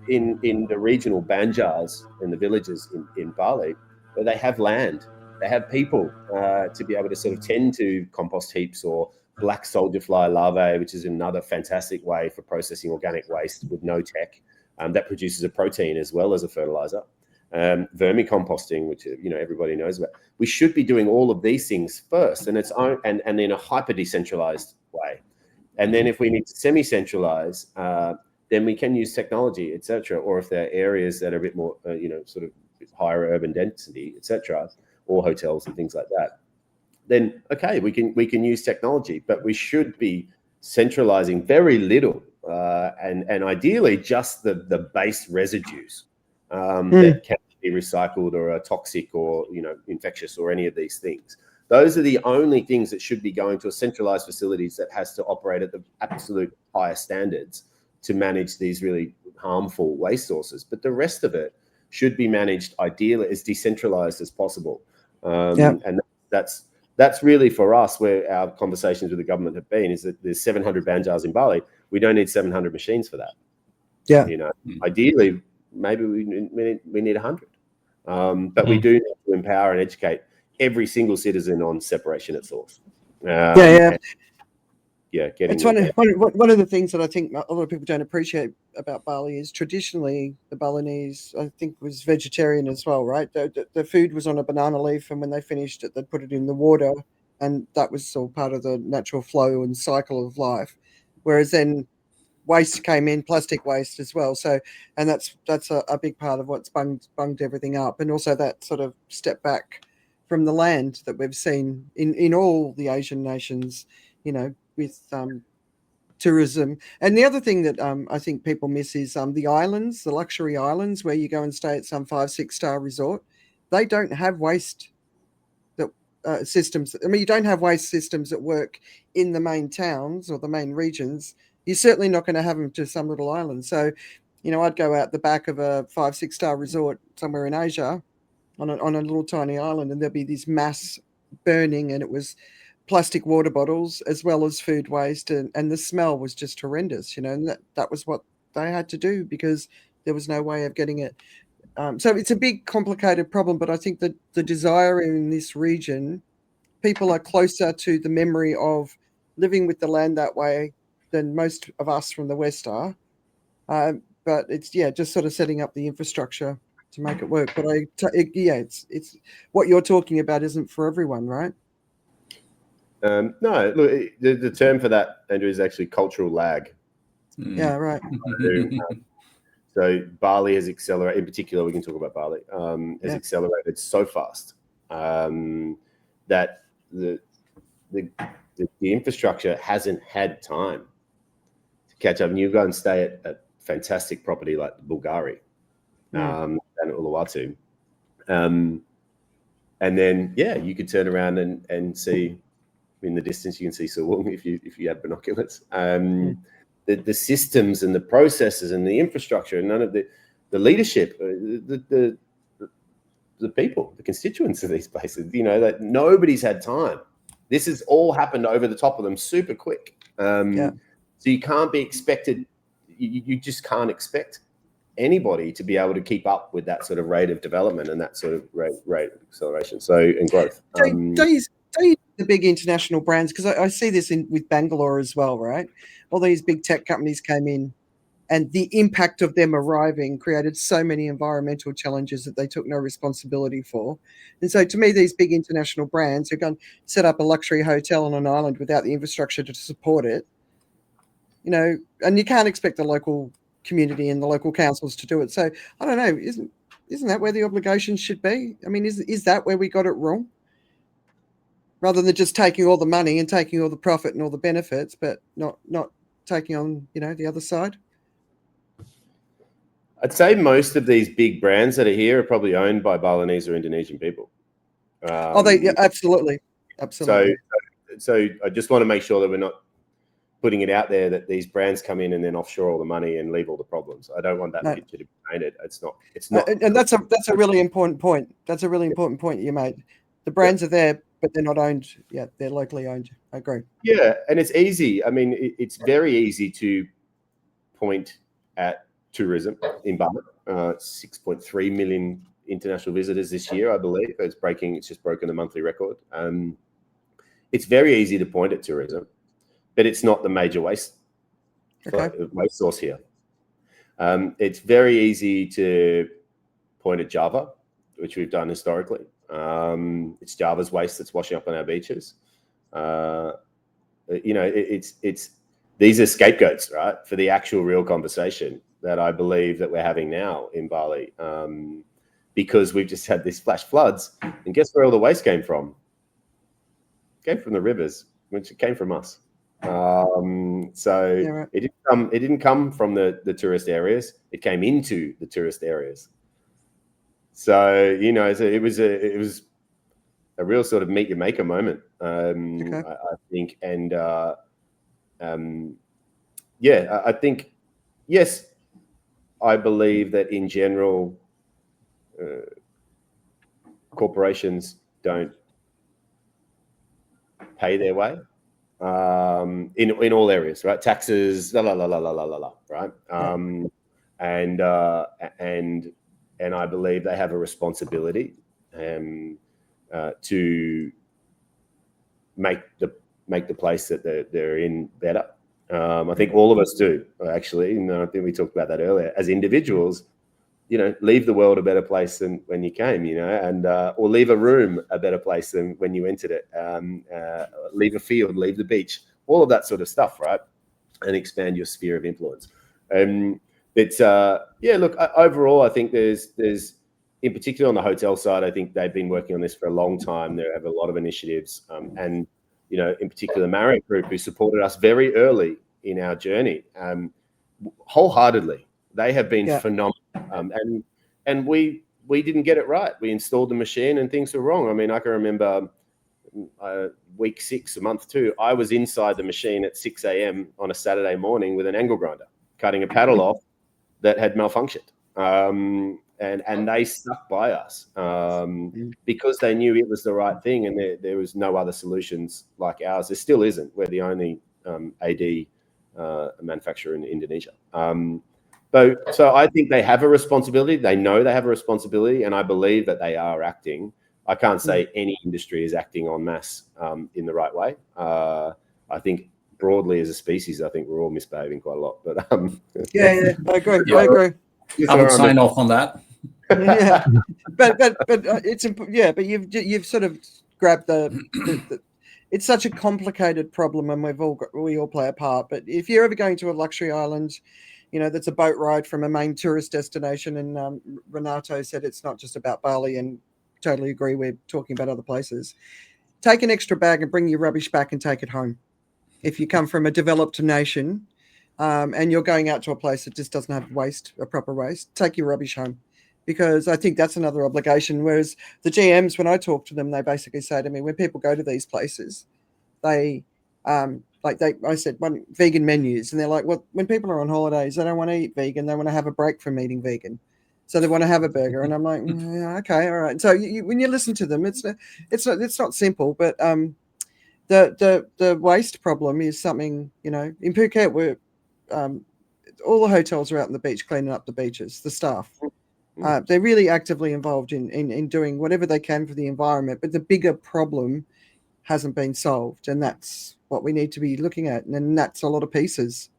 in the regional banjars in the villages in Bali, where they have land, they have people to be able to sort of tend to compost heaps, or black soldier fly larvae, which is another fantastic way for processing organic waste with no tech, that produces a protein as well as a fertilizer. Vermicomposting, which everybody knows about. We should be doing all of these things first, and and in a hyper decentralized way. And then if we need to semi-centralize, then we can use technology, etc. Or if there are areas that are a bit more, sort of higher urban density, etc., or hotels and things like that, then okay, we can use technology, but we should be centralizing very little, and ideally just the base residues that can be recycled or are toxic or infectious or any of these things. Those are the only things that should be going to a centralized facilities that has to operate at the absolute highest standards to manage these really harmful waste sources. But the rest of it should be managed ideally as decentralized as possible. And that's really for us where our conversations with the government have been, is that there's 700 banjars in Bali. We don't need 700 machines for that. Ideally, maybe we need 100. But we do need to empower and educate every single citizen on separation at source. It's one of the things that I think a lot of people don't appreciate about Bali is traditionally the Balinese, I think, was vegetarian as well, right? The food was on a banana leaf, and when they finished it, they'd put it in the water, and that was all part of the natural flow and cycle of life. Whereas then waste came in, plastic waste as well. So, and that's a big part of what's bunged everything up, and also that sort of step back from the land that we've seen in all the Asian nations, with tourism. And the other thing that I think people miss is the islands, the luxury islands where you go and stay at some 5-6 star resort. They don't have waste systems. I mean, you don't have waste systems that work in the main towns or the main regions. You're certainly not going to have them to some little island. So, I'd go out the back of a 5-6 star resort somewhere in Asia on a little tiny island, and there'd be this mass burning, and it was plastic water bottles as well as food waste, and the smell was just horrendous, and that was what they had to do because there was no way of getting it. So it's a big, complicated problem, but I think that the desire in this region, people are closer to the memory of living with the land that way than most of us from the West are. But it's, just sort of setting up the infrastructure to make it work. But it's what you're talking about isn't for everyone, right? No, look, the term for that, Andrew, is actually cultural lag. Yeah, right. So Bali has accelerated. In particular, we can talk about Bali. Has accelerated so fast that the infrastructure hasn't had time to catch up. And you go and stay at a fantastic property like Bulgari and Uluwatu, and then you could turn around and see in the distance. You can see Suwung if you had binoculars. The systems and the processes and the infrastructure and none of the leadership, the people, the constituents of these places, that nobody's had time. This has all happened over the top of them super quick. So you can't be expected, you just can't expect anybody to be able to keep up with that sort of rate of development and that sort of rate of acceleration and growth. Don't you the big international brands, because I see this with Bangalore as well, right? All these big tech companies came in, and the impact of them arriving created so many environmental challenges that they took no responsibility for. And so to me, these big international brands are going to set up a luxury hotel on an island without the infrastructure to support it, and you can't expect the local community and the local councils to do it. So I don't know, isn't that where the obligations should be? I mean, is that where we got it wrong? Rather than just taking all the money and taking all the profit and all the benefits, but not taking on, the other side? I'd say most of these big brands that are here are probably owned by Balinese or Indonesian people. Absolutely. So I just want to make sure that we're not putting it out there that these brands come in and then offshore all the money and leave all the problems. I don't want that picture to be painted. It's not. And that's a really important point. That's a really important point you made. The brands are there, but they're not owned. Yeah, they're locally owned. I agree. Yeah, and it's easy. I mean, it's very easy to point at tourism in Bali. 6.3 million international visitors this year, I believe. It's just broken the monthly record. It's very easy to point at tourism, but it's not the major waste source here. It's very easy to point at Java, which we've done historically. It's Java's waste that's washing up on our beaches. It's these are scapegoats, right, for the actual real conversation that I believe that we're having now in Bali, because we've just had these flash floods, and guess where all the waste came from? It came from the rivers, which came from us. It didn't come from the tourist areas. It came into the tourist areas. So it was a real sort of meet your maker moment, I think, and I think yes, I believe that in general, corporations don't pay their way in all areas, right? Taxes, right? And I believe they have a responsibility to make the place that they're in better. I think all of us do, actually. And I think we talked about that earlier. As individuals, leave the world a better place than when you came, and or leave a room a better place than when you entered it. Leave a field, leave the beach, all of that sort of stuff, right? And expand your sphere of influence. Look, overall, I think there's in particular on the hotel side, I think they've been working on this for a long time. They have a lot of initiatives, and in particular, the Marriott Group, who supported us very early in our journey, wholeheartedly. They have been Yeah. phenomenal, and we didn't get it right. We installed the machine and things were wrong. I mean, I can remember week 6, a month 2, I was inside the machine at 6 a.m. on a Saturday morning with an angle grinder, cutting a paddle off that had malfunctioned. And they stuck by us because they knew it was the right thing, and there was no other solutions like ours. There still isn't. We're the only AD manufacturer in Indonesia. So I think they have a responsibility. They know they have a responsibility, and I believe that they are acting. I can't say any industry is acting en masse in the right way. I think broadly as a species, I think we're all misbehaving quite a lot. But I agree. Yeah. I agree. I would sign off on that. Yeah, but it's but you've sort of grabbed the it's such a complicated problem, and we all play a part. But if you're ever going to a luxury island, that's a boat ride from a main tourist destination, and Renato said it's not just about Bali, and totally agree. We're talking about other places. Take an extra bag and bring your rubbish back and take it home. If you come from a developed nation, and you're going out to a place that just doesn't have a proper waste, take your rubbish home. Because I think that's another obligation. Whereas the GMs, when I talk to them, they basically say to me, when people go to these places, I said, vegan menus, and they're like, well, when people are on holidays, they don't want to eat vegan. They want to have a break from eating vegan. So they want to have a burger. And I'm like, yeah, okay, all right. So when you listen to them, it's not simple, but the waste problem is something, in Phuket, where all the hotels are out on the beach cleaning up the beaches, the staff. They're really actively involved in doing whatever they can for the environment, but the bigger problem hasn't been solved, and that's what we need to be looking at, and that's a lot of pieces.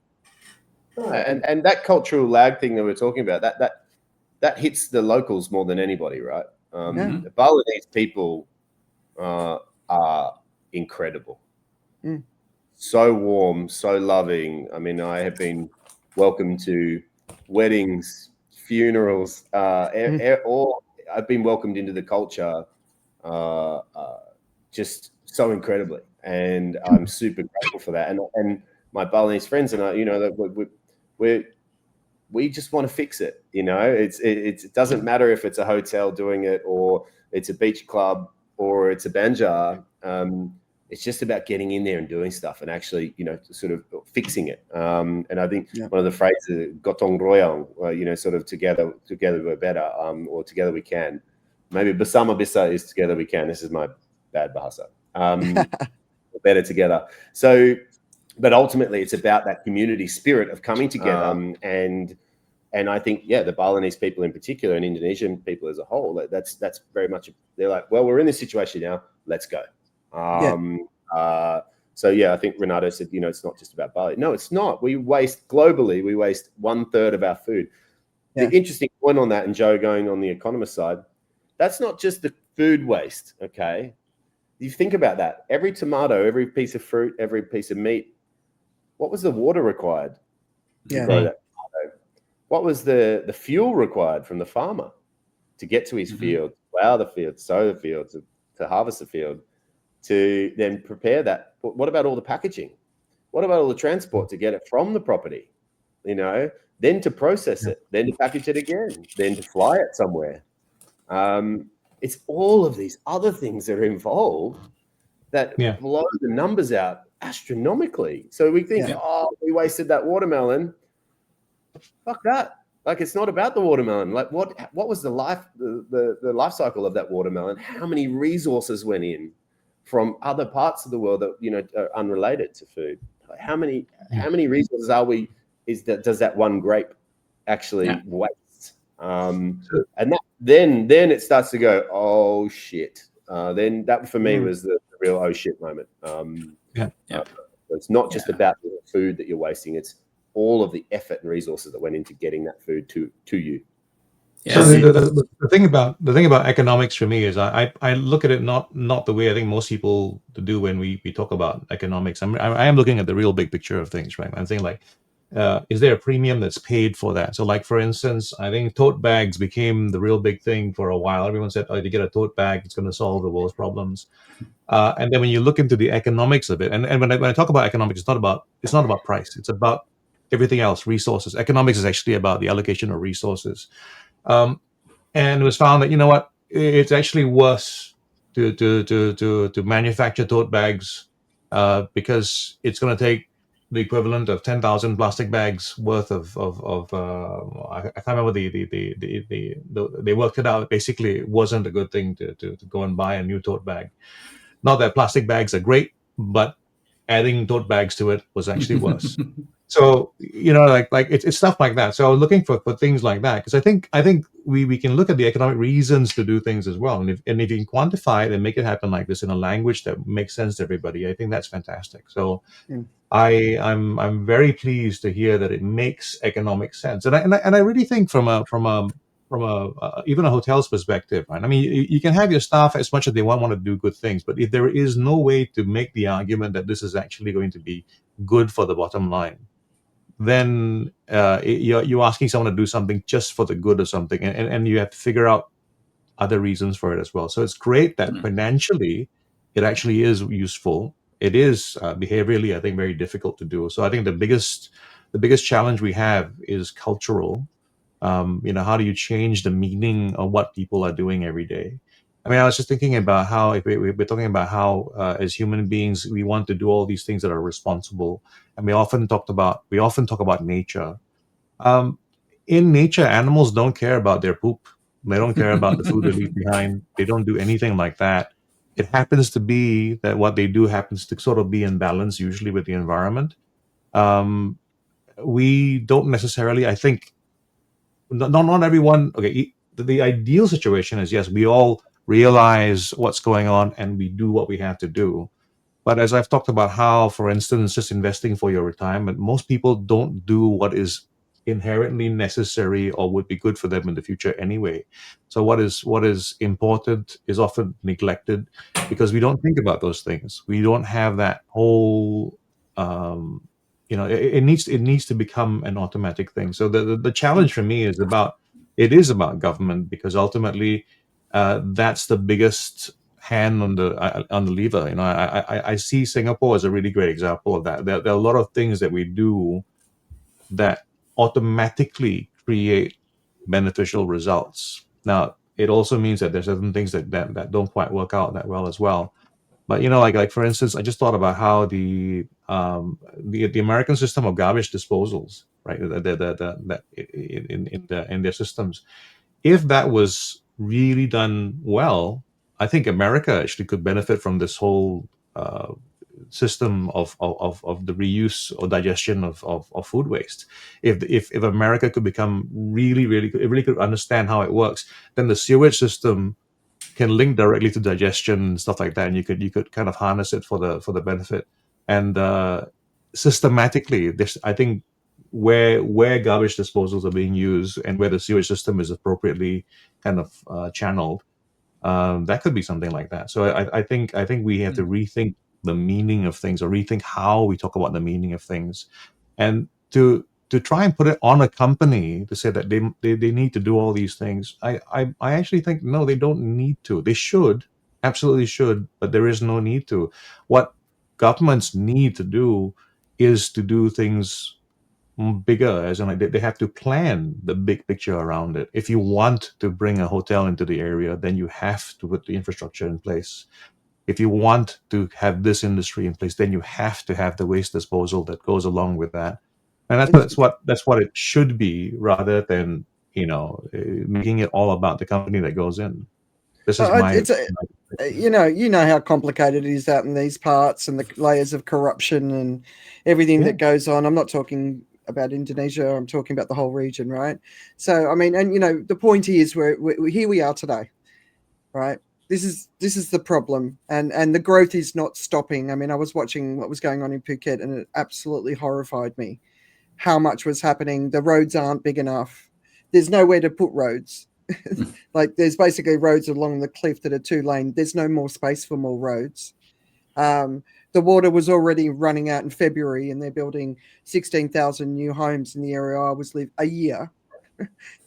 And that cultural lag thing that we're talking about, that hits the locals more than anybody, right? The Balinese people are incredible. So warm, so loving. I mean, I have been welcomed to weddings, funerals, or I've been welcomed into the culture just so incredibly, and I'm super grateful for that. And my Balinese friends and I, we just want to fix it. It doesn't matter if it's a hotel doing it, or it's a beach club, or it's a banjar. It's just about getting in there and doing stuff, and actually, sort of fixing it. And I think one of the phrases, "gotong royong," sort of together we're better, or together we can. Maybe bersama bisa is together we can. This is my bad bahasa. We're better together. So, but ultimately, it's about that community spirit of coming together, and I think, the Balinese people in particular, and Indonesian people as a whole, that's very much, they're like, well, we're in this situation now, let's go. So I think Renato said, it's not just about Bali. No, it's not. We waste 1/3 of our food. The interesting point on that, and Joe going on the economist side, that's not just the food waste. Okay, you think about that. Every tomato, every piece of fruit, every piece of meat. What was the water required to grow that tomato? What was the fuel required from the farmer to get to his field, plow the field, sow the field, to harvest the field, to then prepare that? What about all the packaging? What about all the transport to get it from the property? Then to process it, then to package it again, then to fly it somewhere. It's all of these other things that are involved that blow the numbers out astronomically. So we think, we wasted that watermelon. Fuck that. Like, it's not about the watermelon. Like, what was the life cycle of that watermelon? How many resources went in from other parts of the world that are unrelated to food? How many resources does that one grape actually waste? And then it starts to go, oh shit. Then that for me was the real oh shit moment. It's not just about the food that you're wasting. It's all of the effort and resources that went into getting that food to you. So the thing about economics for me is I look at it not the way I think most people do when we talk about economics. I am looking at the real big picture of things, right? I'm saying, like, is there a premium that's paid for that? So, like, for instance, I think tote bags became the real big thing for a while. Everyone said, oh, if you get a tote bag, it's going to solve the world's problems. And then when you look into the economics of it, and when I talk about economics, it's not about price. It's about everything else, resources. Economics is actually about the allocation of resources. And it was found that, you know what, it's actually worse to manufacture tote bags because it's going to take the equivalent of 10,000 plastic bags worth of I can't remember they worked it out. Basically, it wasn't a good thing to go and buy a new tote bag. Not that plastic bags are great, but adding tote bags to it was actually worse. So, you know, like it's stuff like that. So I was looking for things like that, because I think we can look at the economic reasons to do things as well, and if you can quantify it and make it happen like this in a language that makes sense to everybody, I think that's fantastic. So Mm. I'm very pleased to hear that it makes economic sense, and I really think from a even a hotel's perspective, right? I mean, you can have your staff as much as they want to do good things, but if there is no way to make the argument that this is actually going to be good for the bottom line, then you're asking someone to do something just for the good of something, and you have to figure out other reasons for it as well. So it's great that financially it actually is useful. It is behaviorally, I think, very difficult to do. So I think the biggest challenge we have is cultural. You know, how do you change the meaning of what people are doing every day? I mean, I was just thinking about how, if we're talking about how as human beings we want to do all these things that are responsible, and we often talk about nature. Um, in nature, animals don't care about their poop. They don't care about the food they leave behind. They don't do anything like that. It happens to be that what they do happens to sort of be in balance, usually with the environment. Um, we don't necessarily, I think, not everyone. Okay, the ideal situation is, yes, we all realize what's going on and we do what we have to do. But as I've talked about how, for instance, just investing for your retirement, most people don't do what is inherently necessary or would be good for them in the future anyway. So what is important is often neglected because we don't think about those things. We don't have that whole it needs to become an automatic thing. So the challenge for me is about government, because ultimately that's the biggest hand on the lever. You know, I see Singapore as a really great example of that. There are a lot of things that we do that automatically create beneficial results. Now, it also means that there's certain things that don't quite work out that well as well. But, you know, like for instance, I just thought about how the American system of garbage disposals, right? That in their systems, if that was really done well, I think America actually could benefit from this whole system of the reuse or digestion of food waste. If America could become really could understand how it works, then the sewage system can link directly to digestion and stuff like that, and you could kind of harness it for the benefit. And systematically, this, I think, where garbage disposals are being used and where the sewage system is appropriately kind of channeled, that could be something like that. So I think we have to rethink the meaning of things, or rethink how we talk about the meaning of things, and to try and put it on a company to say that they need to do all these things. I actually think no, they don't need to. They should, absolutely should, but there is no need to. What governments need to do is to do things bigger, as in like they have to plan the big picture around it. If you want to bring a hotel into the area, then you have to put the infrastructure in place. If you want to have this industry in place, then you have to have the waste disposal that goes along with that. And that's what it should be, rather than making it all about the company that goes in. This is my It's you know how complicated it is out in these parts, and the layers of corruption and everything that goes on. I'm not talking about Indonesia. I'm talking about the whole region, right? So I mean, and the point is, here we are today, right? This is the problem, and the growth is not stopping. I mean, I was watching what was going on in Phuket, and it absolutely horrified me how much was happening. The roads aren't big enough. There's nowhere to put roads. Like there's basically roads along the cliff that are 2-lane. There's no more space for more roads. The water was already running out in February, and they're building 16,000 new homes in the area I was a year.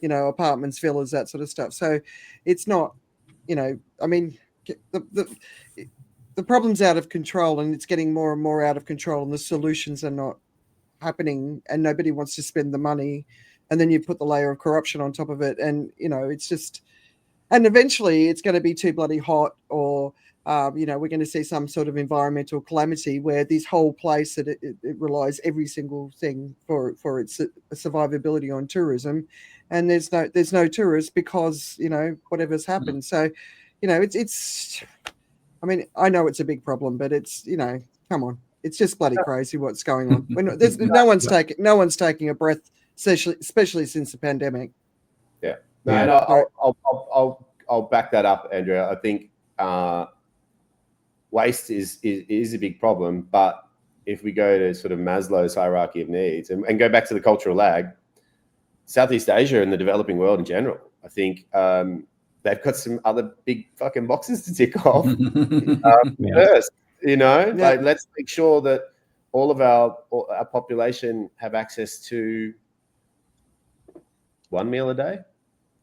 Apartments, villas, that sort of stuff. So it's not, I mean, the problem's out of control, and it's getting more and more out of control, and the solutions are not happening, and nobody wants to spend the money, and then you put the layer of corruption on top of it, and it's just, and eventually it's going to be too bloody hot, or we're going to see some sort of environmental calamity where this whole place that it relies every single thing for its survivability on tourism, and there's no tourists because whatever's happened. So it's I mean, I know it's a big problem, but it's come on, it's just bloody crazy what's going on. There's no one's taking a breath, especially since the pandemic. Yeah, no, and I'll back that up, Andrea. I think waste is a big problem, but if we go to sort of Maslow's hierarchy of needs and go back to the cultural lag, Southeast Asia and the developing world in general, I think they've got some other big fucking boxes to tick off first. Like, let's make sure that all of our population have access to one meal a day.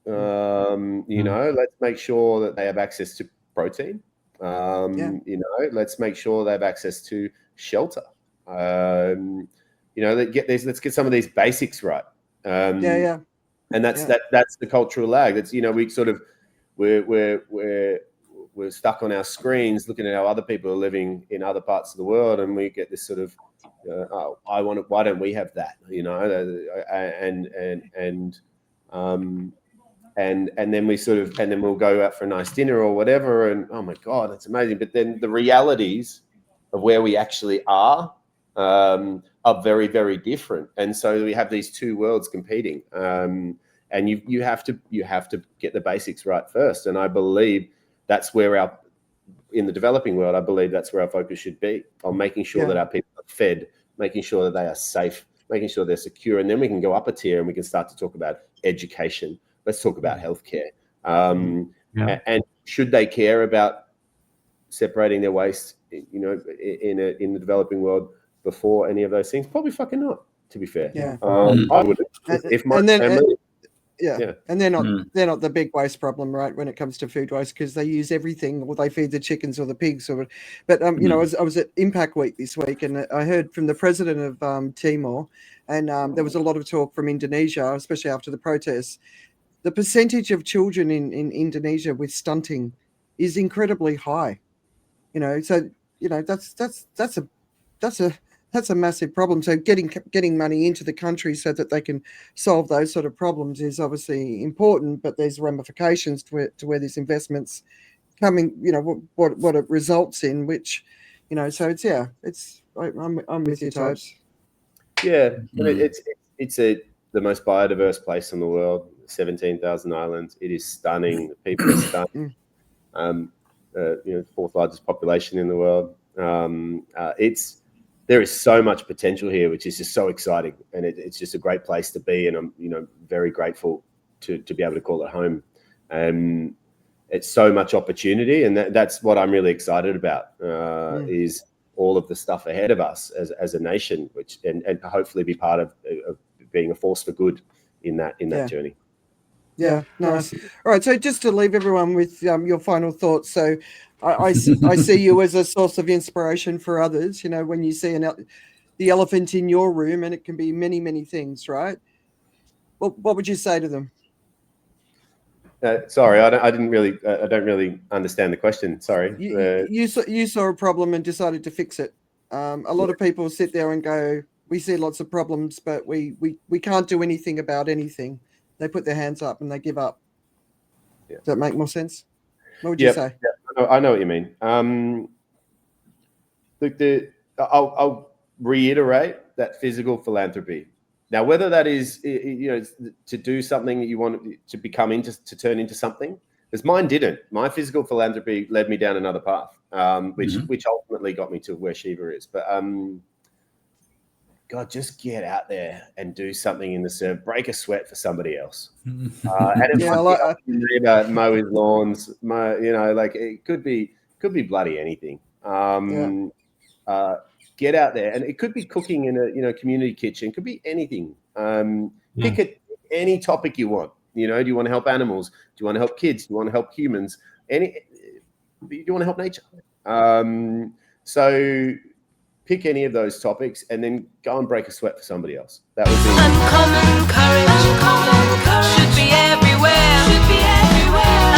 Let's make sure that they have access to protein. Let's make sure they have access to shelter. Let's get some of these basics right. And that's the cultural lag. That's we sort of we're stuck on our screens looking at how other people are living in other parts of the world, and we get this sort of why don't we have that? And then we sort of, and then we'll go out for a nice dinner or whatever, and oh my God, that's amazing. But then the realities of where we actually are very, very different. And so we have these two worlds competing. And you have to get the basics right first. And I believe that's where in the developing world, I believe that's where our focus should be, on making sure that our people are fed, making sure that they are safe, making sure they're secure. And then we can go up a tier and we can start to talk about education. Let's talk about healthcare. And should they care about separating their waste, in the developing world before any of those things? Probably fucking not, to be fair. I would, if my family. And they're not the big waste problem, right, when it comes to food waste, because they use everything, or they feed the chickens or the pigs, but I was at Impact Week this week, and I heard from the president of Timor, and there was a lot of talk from Indonesia, especially after the protests. The percentage of children in Indonesia with stunting is incredibly high. So that's a massive problem. So getting money into the country so that they can solve those sort of problems is obviously important, but there's ramifications to where this investment's coming, what it results in, which, so I'm with you, Tobes. Yeah, it's the most biodiverse place in the world, 17,000 islands. It is stunning. The people are stunning. Fourth largest population in the world. There is so much potential here, which is just so exciting, and it's just a great place to be. And I'm, very grateful to be able to call it home. It's so much opportunity, and that's what I'm really excited about. Is all of the stuff ahead of us as a nation, which and hopefully be part of being a force for good in that journey. Yeah, nice. All right, so just to leave everyone with your final thoughts. So I see you as a source of inspiration for others, when you see the elephant in your room, and it can be many, many things, right? What would you say to them? Sorry, I don't really understand the question. Sorry. You saw a problem and decided to fix it. A lot of people sit there and go, we see lots of problems, but we can't do anything about anything. They put their hands up and they give up. Yeah. Does that make more sense? What would you say? Yeah, I know what you mean. Look, I'll reiterate that physical philanthropy. Now, whether that is, to do something that you want to to turn into something, because mine didn't. My physical philanthropy led me down another path, which ultimately got me to where Shiva is. But God, just get out there and do something in the surf. Break a sweat for somebody else. And it mow his lawns. It could be bloody anything. Get out there, and it could be cooking in a community kitchen. It could be anything. Pick any topic you want. Do you want to help animals? Do you want to help kids? Do you want to help humans? Do you want to help nature? So pick any of those topics and then go and break a sweat for somebody else. That would be uncommon courage should be everywhere.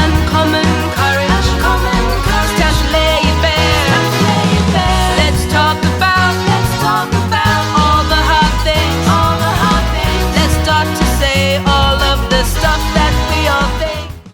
Uncommon courage. It's time to lay it bare. Let's talk about all the hard things. Let's start to say all of the stuff that